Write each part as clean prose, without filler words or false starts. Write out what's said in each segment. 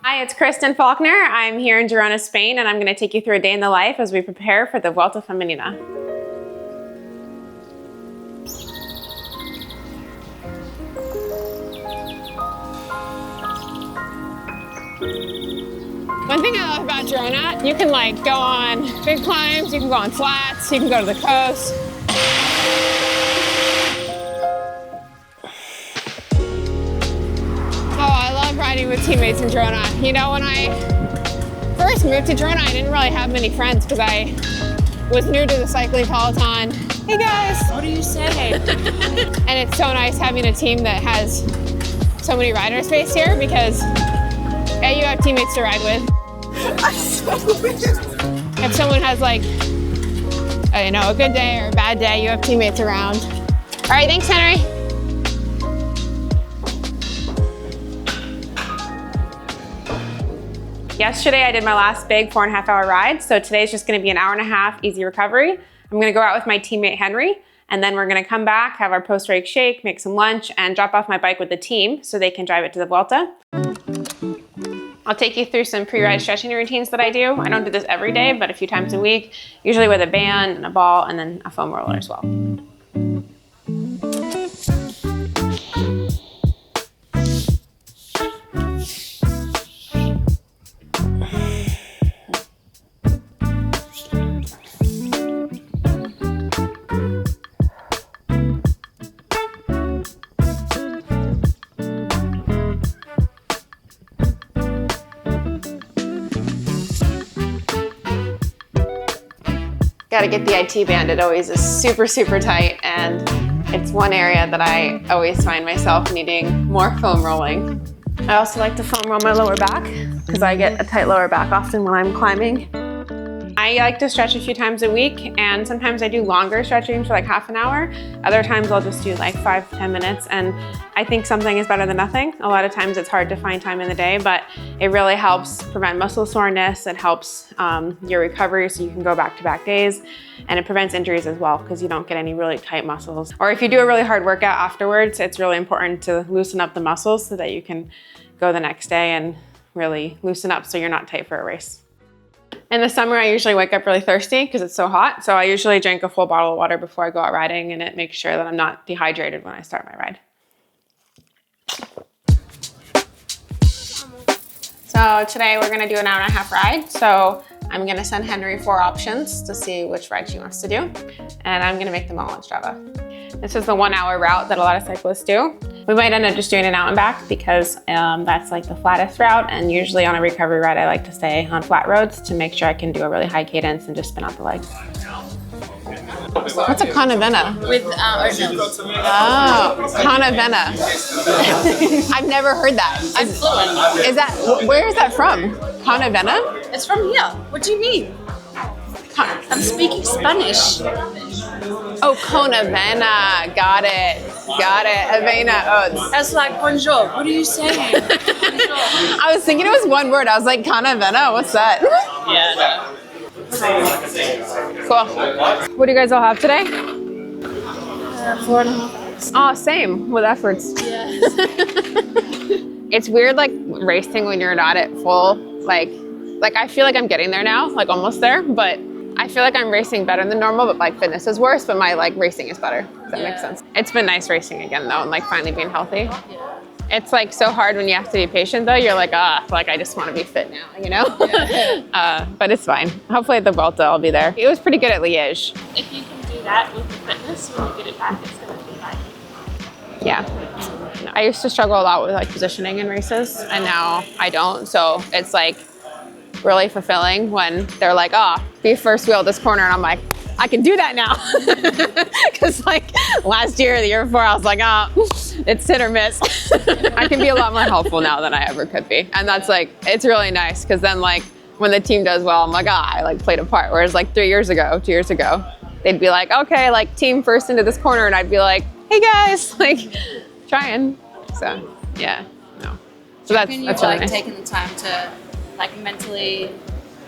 Hi, it's Kristen Faulkner. I'm here in Girona, Spain, and I'm going to take you through a day in the life as we prepare for the Vuelta Femenina. One thing I love about Girona, you can like go on big climbs, you can go on flats, you can go to the coast. Riding with teammates in Girona. You know, when I first moved to Girona, I didn't really have many friends because I was new to the cycling peloton. Hey guys! What do you say? And it's so nice having a team that has so many riders based here because A, you have teammates to ride with. If someone has like, you know, a good day or a bad day, you have teammates around. All right, thanks, Henry. Yesterday I did my last big 4.5 hour ride, so today's just gonna be an 1.5 hour easy recovery. I'm gonna go out with my teammate Henry, and then we're gonna come back, have our post-race shake, make some lunch, and drop off my bike with the team so they can drive it to the Vuelta. I'll take you through some pre-ride stretching routines that I do. I don't do this every day, but a few times a week, usually with a band and a ball and then a foam roller as well. Gotta get the IT band. It always is super, super tight, and it's one area that I always find myself needing more foam rolling. I also like to foam roll my lower back because I get a tight lower back often when I'm climbing. I like to stretch a few times a week, and sometimes I do longer stretching for like half an hour. Other times I'll just do like 5 to 10 minutes, and I think something is better than nothing. A lot of times it's hard to find time in the day, but it really helps prevent muscle soreness. It helps your recovery so you can go back-to-back days, and it prevents injuries as well because you don't get any really tight muscles. Or if you do a really hard workout afterwards, it's really important to loosen up the muscles so that you can go the next day and really loosen up so you're not tight for a race. In the summer, I usually wake up really thirsty because it's so hot. So I usually drink a full bottle of water before I go out riding, and it makes sure that I'm not dehydrated when I start my ride. So today we're gonna do an 1.5 hour ride. So I'm gonna send Henry 4 options to see which ride she wants to do. And I'm gonna make them all on Strava. This is the 1 hour route that a lot of cyclists do. We might end up just doing an out and back because that's like the flattest route, and usually on a recovery ride I like to stay on flat roads to make sure I can do a really high cadence and just spin out the legs. What's a canavena? With oat milk. Oh, canavena. I've never heard that. I'm fluent. Is that, where is that from? Canavena? It's from here. What do you mean? I'm speaking Spanish. Oh, canavena. Got it. Got it. Avena oats. That's like bonjour. What are you saying? I was thinking it was one word. I was like, canavena? What's that? Yeah, no. Cool. What do you guys all have today? 4.5. Oh, same with efforts. Yeah. It's weird like racing when you're not at full, like I feel like I'm getting there now, like almost there, but I feel like I'm racing better than normal, but like fitness is worse, but my like racing is better. Does that make sense? It's been nice racing again though, and like finally being healthy. Yeah. It's like so hard when you have to be patient though. You're like, like I just want to be fit now, you know? Yeah. But it's fine. Hopefully at the Vuelta I'll be there. It was pretty good at Liège. If you can do that with the fitness, when you get it back, it's going to be fine. Yeah. No. I used to struggle a lot with like positioning in races, and now I don't. So it's like really fulfilling when they're like, be first wheel this corner, and I'm like, I can do that now. Because like last year or the year before, I was like, it's hit or miss. I can be a lot more helpful now than I ever could be. And that's like, it's really nice because then like when the team does well, I'm like, I like played a part. Whereas like 2 years ago, they'd be like, okay, like team first into this corner. And I'd be like, hey guys, like trying. So yeah, no. So that's you've really like nice. taken the time to like mentally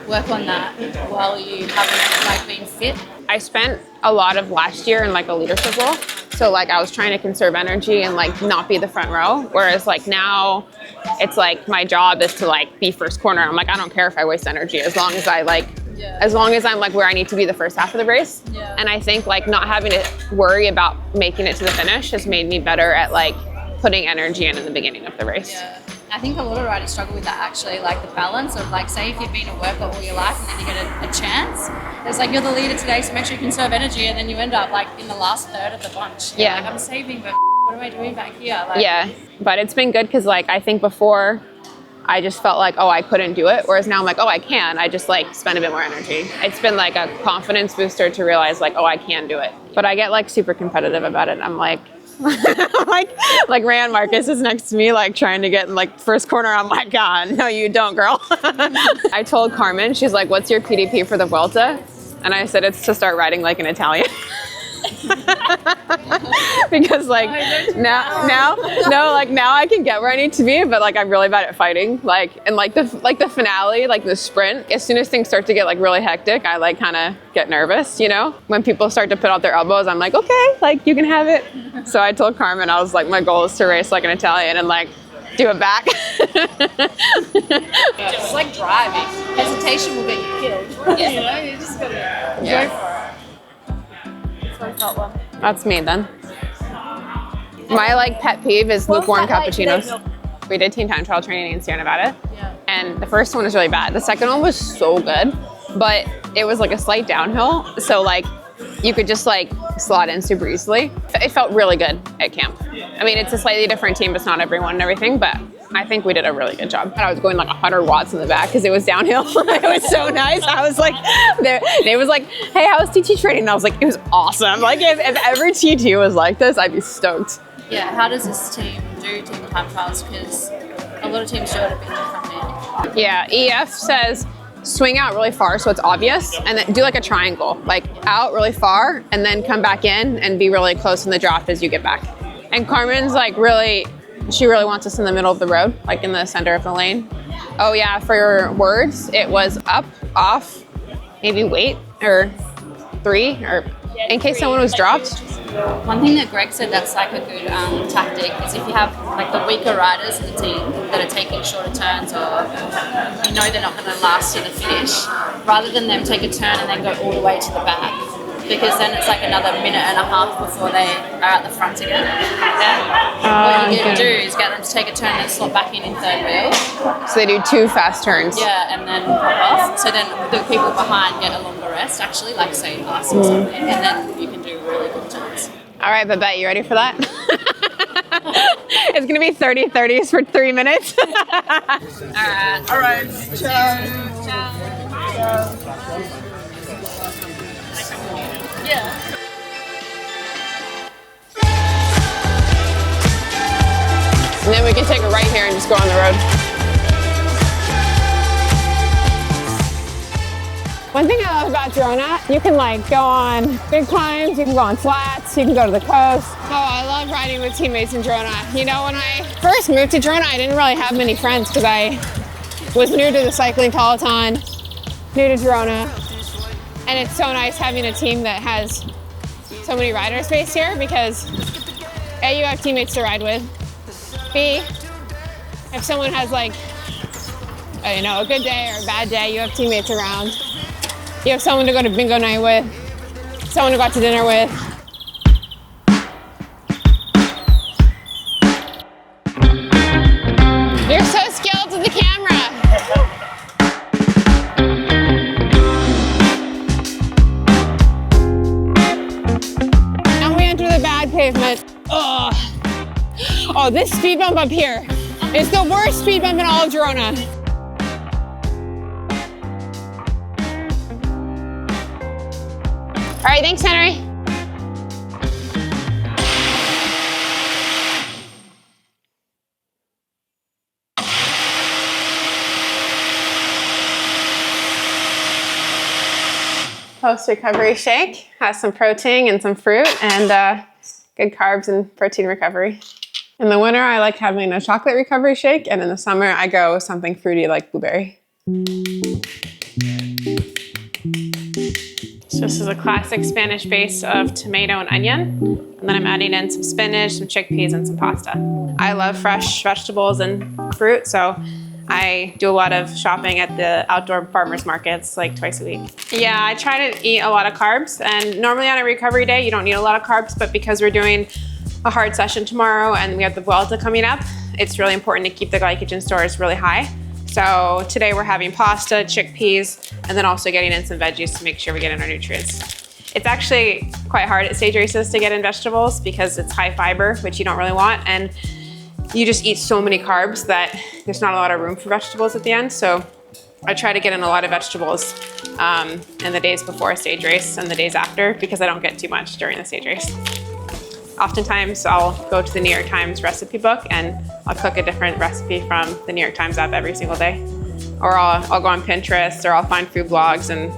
work on that while you haven't like been fit? I spent a lot of last year in like a leadership role. So like I was trying to conserve energy and like not be the front row. Whereas like now it's like my job is to like be first corner. I'm like, I don't care if I waste energy as long as I like, as long as I'm like where I need to be the first half of the race. Yeah. And I think like not having to worry about making it to the finish has made me better at like putting energy in the beginning of the race. Yeah. I think a lot of riders struggle with that actually, like the balance of like, say if you've been a worker all your life and then you get a chance, it's like you're the leader today, so make sure you conserve energy, and then you end up like in the last third of the bunch. You're like, I'm saving, but what am I doing back here? Like, yeah, but it's been good because like I think before I just felt like, oh, I couldn't do it, whereas now I'm like, oh, I can. I just like spend a bit more energy. It's been like a confidence booster to realize like, oh, I can do it. But I get like super competitive about it. I'm like, like Rand Marcus is next to me, like trying to get in like first corner. I'm like, God, no, you don't, girl. I told Carmen, she's like, what's your PDP for the Vuelta? And I said, it's to start riding like an Italian. Because like now I can get where I need to be, but like I'm really bad at fighting. Like and like the finale, like the sprint, as soon as things start to get like really hectic, I like kind of get nervous, you know? When people start to put out their elbows, I'm like, okay, like you can have it. So I told Carmen, I was like, my goal is to race like an Italian and like do it back. It's like driving. Hesitation will get you killed. Yeah. You know, you just gotta go for it. That's me then. My like pet peeve is lukewarm cappuccinos. We did teen time trial training in Sierra Nevada, and the first one was really bad. The second one was so good, but it was like a slight downhill, so like you could just like slot in super easily. It felt really good at camp. I mean, it's a slightly different team, it's not everyone and everything, but I think we did a really good job. And I was going like 100 watts in the back because it was downhill. It was so nice. I was like, they was like, hey, how was TT training? And I was like, it was awesome. Like if every TT was like this, I'd be stoked. Yeah, how does this team do team time trials? Because a lot of teams do it a bit differently. Yeah, EF says swing out really far so it's obvious, and then do like a triangle, like out really far and then come back in and be really close in the drop as you get back. And Carmen's like she really wants us in the middle of the road, like in the center of the lane. Oh yeah, for your words, it was up, off, maybe wait, or 3, or in case someone was dropped. One thing that Greg said that's like a good tactic is if you have like the weaker riders in the team that are taking shorter turns, or you know they're not going to last to the finish, rather than them take a turn and then go all the way to the back, because then it's like another minute and a half before they are at the front again. And what you need to do is get them to take a turn and slot back in third wheel. So they do 2 fast turns. Yeah, and then pop off. So then the people behind get a longer rest, actually, like say us or something, and then you can do really good turns. All right, Babette, you ready for that? It's gonna be 30-30s for 3 minutes. All right. Ciao. Yeah. And then we can take a right here and just go on the road. One thing I love about Girona, you can like go on big climbs, you can go on flats, you can go to the coast. Oh, I love riding with teammates in Girona. You know, when I first moved to Girona, I didn't really have many friends because I was new to the cycling peloton, new to Girona. And it's so nice having a team that has so many riders based here because A, you have teammates to ride with. B, if someone has like, you know, a good day or a bad day, you have teammates around. You have someone to go to bingo night with, someone to go out to dinner with. You're so skilled with the camera. Bad pavement. Oh, this speed bump up here is the worst speed bump in all of Girona. All right, thanks, Henry. Post-recovery shake has some protein and some fruit and good carbs and protein recovery. In the winter, I like having a chocolate recovery shake, and in the summer, I go with something fruity like blueberry. So this is a classic Spanish base of tomato and onion. And then I'm adding in some spinach, some chickpeas, and some pasta. I love fresh vegetables and fruit, so I do a lot of shopping at the outdoor farmers markets like twice a week. Yeah, I try to eat a lot of carbs, and normally on a recovery day, you don't need a lot of carbs, but because we're doing a hard session tomorrow and we have the Vuelta coming up, it's really important to keep the glycogen stores really high. So today we're having pasta, chickpeas, and then also getting in some veggies to make sure we get in our nutrients. It's actually quite hard at stage races to get in vegetables because it's high fiber, which you don't really want, and you just eat so many carbs that there's not a lot of room for vegetables at the end. So I try to get in a lot of vegetables in the days before a stage race and the days after because I don't get too much during the stage race. Oftentimes I'll go to the New York Times recipe book and I'll cook a different recipe from the New York Times app every single day. Or I'll go on Pinterest or I'll find food blogs, and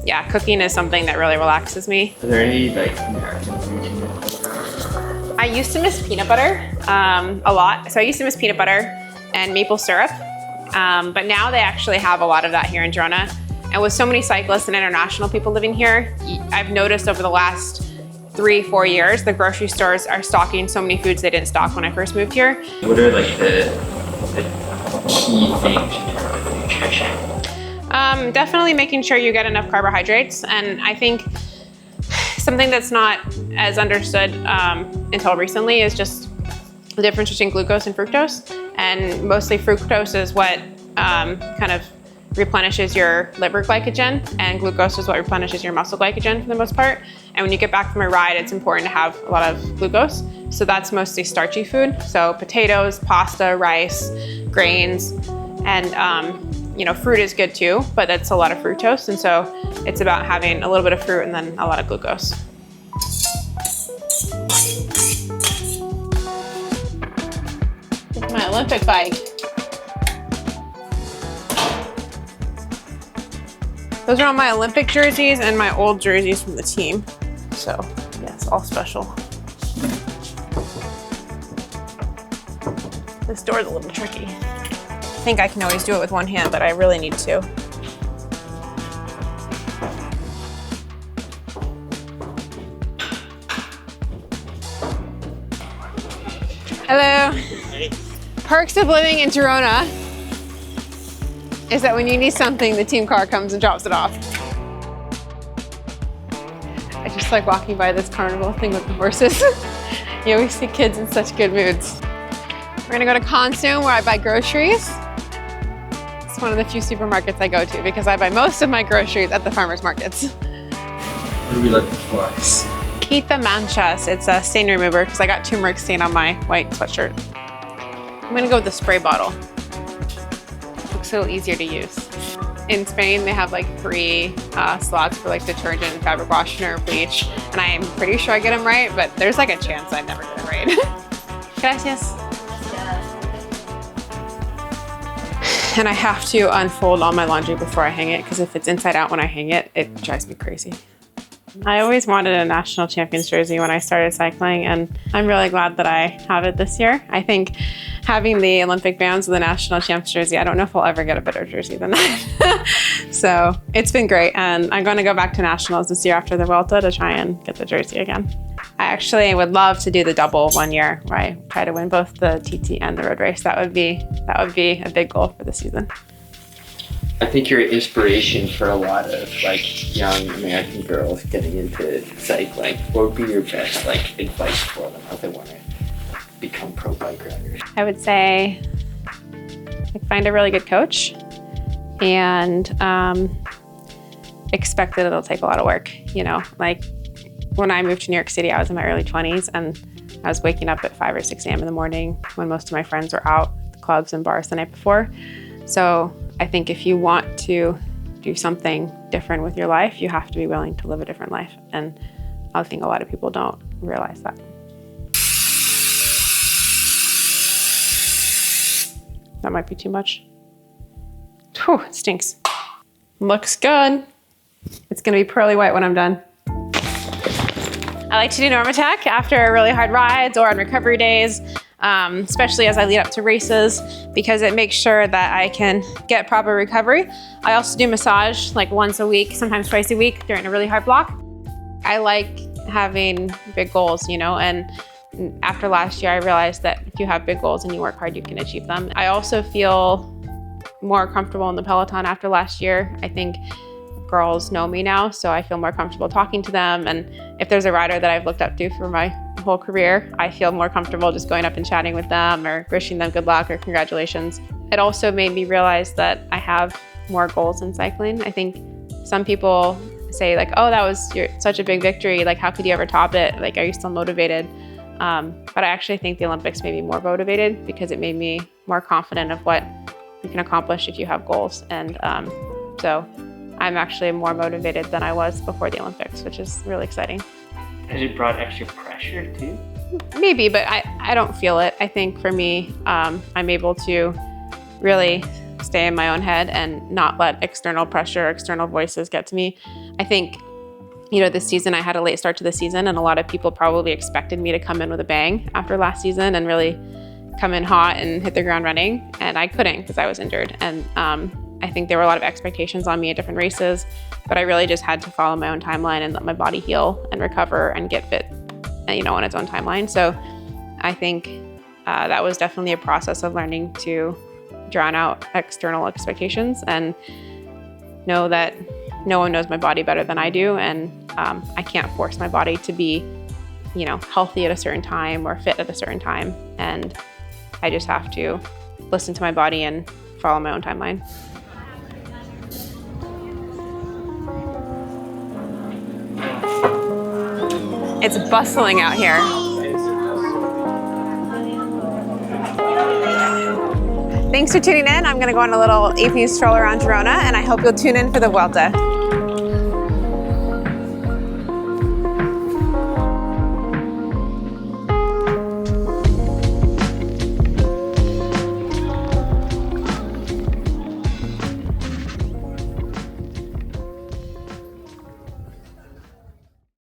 yeah, cooking is something that really relaxes me. Are there any like American foods you miss? I used to miss peanut butter a lot. So I used to miss peanut butter and maple syrup, but now they actually have a lot of that here in Girona. And with so many cyclists and international people living here, I've noticed over the last 3-4 years, the grocery stores are stocking so many foods they didn't stock when I first moved here. What are like the key things in terms of nutrition? Definitely making sure you get enough carbohydrates. And I think something that's not as understood until recently is just the difference between glucose and fructose. And mostly fructose is what kind of replenishes your liver glycogen, and glucose is what replenishes your muscle glycogen for the most part. And when you get back from a ride, it's important to have a lot of glucose. So that's mostly starchy food. So potatoes, pasta, rice, grains, and you know, fruit is good too, but that's a lot of fructose. And so it's about having a little bit of fruit and then a lot of glucose. It's my Olympic bike. Those are all my Olympic jerseys and my old jerseys from the team. So, yeah, it's all special. This door's a little tricky. I think I can always do it with one hand, but I really need to. Hello. Hey. Perks of living in Girona is that when you need something, the team car comes and drops it off. I just like walking by this carnival thing with the horses. You always see kids in such good moods. We're gonna go to Consum where I buy groceries. It's one of the few supermarkets I go to because I buy most of my groceries at the farmers markets. What are we looking for? Quita manchas. It's a stain remover because I got turmeric stain on my white sweatshirt. I'm gonna go with the spray bottle. Looks a little easier to use. In Spain, they have like 3 slots for like detergent, fabric washer, or bleach. And I am pretty sure I get them right, but there's like a chance I never get it right. Gracias. And I have to unfold all my laundry before I hang it because if it's inside out when I hang it, it drives me crazy. I always wanted a national champions jersey when I started cycling, and I'm really glad that I have it this year. I think having the Olympic bands with the national champs jersey, I don't know if I'll ever get a better jersey than that. So it's been great, and I'm going to go back to nationals this year after the Vuelta to try and get the jersey again. I actually would love to do the double one year where I try to win both the TT and the road race. That would be a big goal for the season. I think you're an inspiration for a lot of like young American girls getting into cycling. What would be your best like advice for them if they want to become pro bike riders? I would say like, find a really good coach and expect that it'll take a lot of work. You know, like when I moved to New York City, I was in my early 20s and I was waking up at 5 or 6 a.m. in the morning when most of my friends were out at the clubs and bars the night before. So I think if you want to do something different with your life, you have to be willing to live a different life. And I think a lot of people don't realize that. That might be too much. Whew, it stinks. Looks good. It's gonna be pearly white when I'm done. I like to do Norm Attack after really hard rides or on recovery days. especially as I lead up to races, because it makes sure that I can get proper recovery. I also do massage like once a week, sometimes twice a week during a really hard block. I like having big goals, you know, and after last year, I realized that if you have big goals and you work hard, you can achieve them. I also feel more comfortable in the peloton after last year. I think girls know me now, so I feel more comfortable talking to them. And if there's a rider that I've looked up to for my whole career, I feel more comfortable just going up and chatting with them or wishing them good luck or congratulations. It also made me realize that I have more goals in cycling. I think some people say like, oh, that was such a big victory. Like, how could you ever top it? Like, are you still motivated? But I actually think the Olympics made me more motivated because it made me more confident of what you can accomplish if you have goals. And so I'm actually more motivated than I was before the Olympics, which is really exciting. Has it brought extra pressure too? Maybe, but I don't feel it. I think for me, I'm able to really stay in my own head and not let external pressure, external voices get to me. I think, you know, this season I had a late start to the season, and a lot of people probably expected me to come in with a bang after last season and really come in hot and hit the ground running, and I couldn't because I was injured. And I think there were a lot of expectations on me at different races, but I really just had to follow my own timeline and let my body heal and recover and get fit, you know, on its own timeline. So I think that was definitely a process of learning to drown out external expectations and know that no one knows my body better than I do, and I can't force my body to be, you know, healthy at a certain time or fit at a certain time. And I just have to listen to my body and follow my own timeline. It's bustling out here. Thanks for tuning in. I'm gonna go on a little evening stroll around Girona, and I hope you'll tune in for the Vuelta.